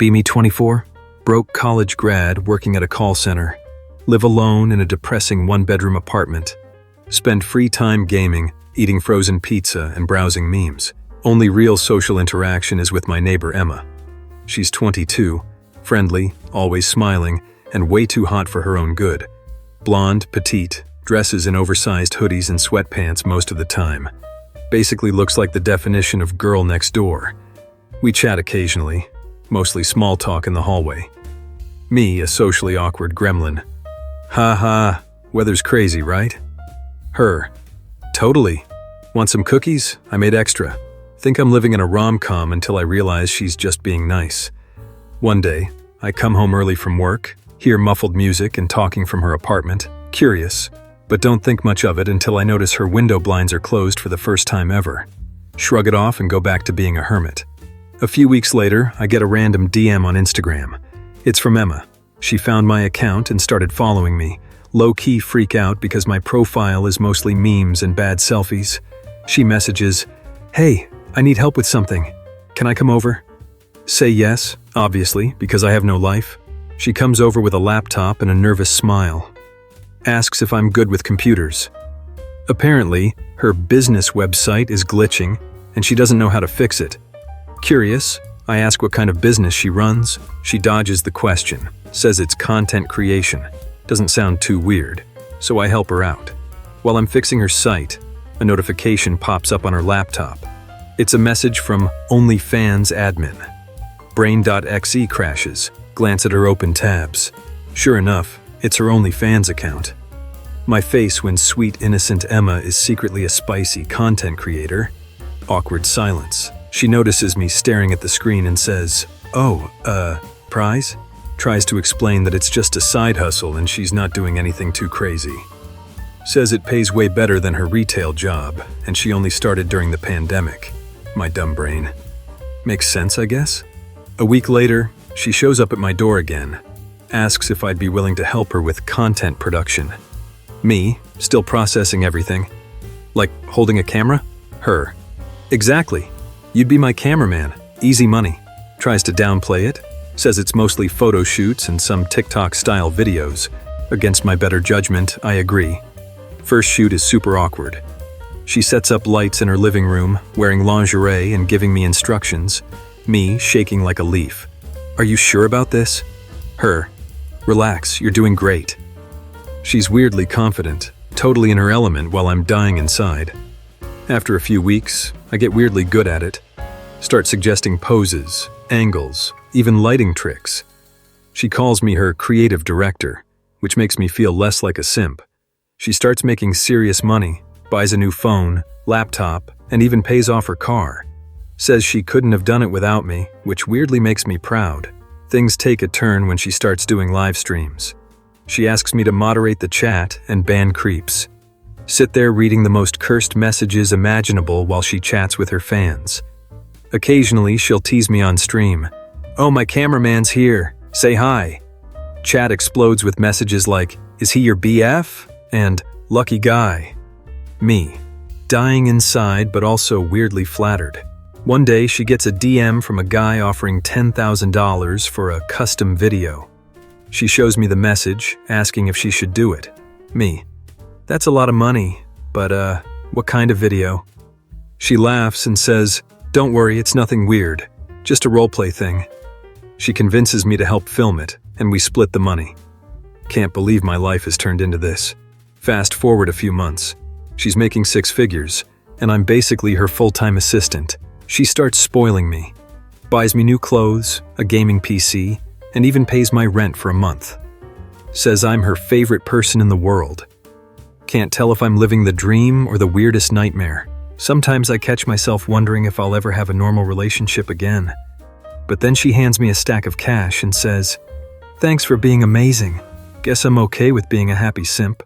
Be me 24, broke college grad working at a call center, live alone in a depressing one-bedroom apartment, spend free time gaming, eating frozen pizza and browsing memes. Only real social interaction is with my neighbor Emma. She's 22, friendly, always smiling, and way too hot for her own good. Blonde, petite, dresses in oversized hoodies and sweatpants most of the time. Basically looks like the definition of girl next door. We chat occasionally, mostly small talk in the hallway. Me, a socially awkward gremlin. Ha ha, weather's crazy, right? Her. Totally. Want some cookies? I made extra. Think I'm living in a rom-com until I realize she's just being nice. One day, I come home early from work, hear muffled music and talking from her apartment, curious, but don't think much of it until I notice her window blinds are closed for the first time ever. Shrug it off and go back to being a hermit. A few weeks later, I get a random DM on Instagram. It's from Emma. She found my account and started following me. Low-key freak out because my profile is mostly memes and bad selfies. She messages, "Hey, I need help with something. Can I come over?" Say yes, obviously, because I have no life. She comes over with a laptop and a nervous smile. Asks if I'm good with computers. Apparently, her business website is glitching and she doesn't know how to fix it. Curious, I ask what kind of business she runs. She dodges the question, says it's content creation. Doesn't sound too weird, so I help her out. While I'm fixing her site, a notification pops up on her laptop. It's a message from OnlyFans admin. Brain.exe crashes. Glance at her open tabs. Sure enough, it's her OnlyFans account. My face when sweet, innocent Emma is secretly a spicy content creator. Awkward silence. She notices me staring at the screen and says, "Oh, prize?" Tries to explain that it's just a side hustle and she's not doing anything too crazy. Says it pays way better than her retail job, and she only started during the pandemic. My dumb brain. Makes sense, I guess? A week later, she shows up at my door again. Asks if I'd be willing to help her with content production. Me, still processing everything. Like holding a camera? Her. Exactly. You'd be my cameraman. Easy money. Tries to downplay it. Says it's mostly photo shoots and some TikTok-style videos. Against my better judgment, I agree. First shoot is super awkward. She sets up lights in her living room, wearing lingerie and giving me instructions. Me, shaking like a leaf. Are you sure about this? Her. Relax, you're doing great. She's weirdly confident, totally in her element while I'm dying inside. After a few weeks, I get weirdly good at it. Start suggesting poses, angles, even lighting tricks. She calls me her creative director, which makes me feel less like a simp. She starts making serious money, buys a new phone, laptop, and even pays off her car. Says she couldn't have done it without me, which weirdly makes me proud. Things take a turn when she starts doing live streams. She asks me to moderate the chat and ban creeps. Sit there reading the most cursed messages imaginable while she chats with her fans. Occasionally, she'll tease me on stream. "Oh, my cameraman's here. Say hi." Chat explodes with messages like, "Is he your BF?" and "Lucky guy." Me, dying inside but also weirdly flattered. One day, she gets a DM from a guy offering $10,000 for a custom video. She shows me the message, asking if she should do it. Me, that's a lot of money, but what kind of video? She laughs and says, "Don't worry, it's nothing weird, just a roleplay thing." She convinces me to help film it, and we split the money. Can't believe my life has turned into this. Fast forward a few months. She's making 6 figures, and I'm basically her full-time assistant. She starts spoiling me. Buys me new clothes, a gaming PC, and even pays my rent for a month. Says I'm her favorite person in the world. Can't tell if I'm living the dream or the weirdest nightmare. Sometimes I catch myself wondering if I'll ever have a normal relationship again. But then she hands me a stack of cash and says, "Thanks for being amazing. Guess I'm okay with being a happy simp."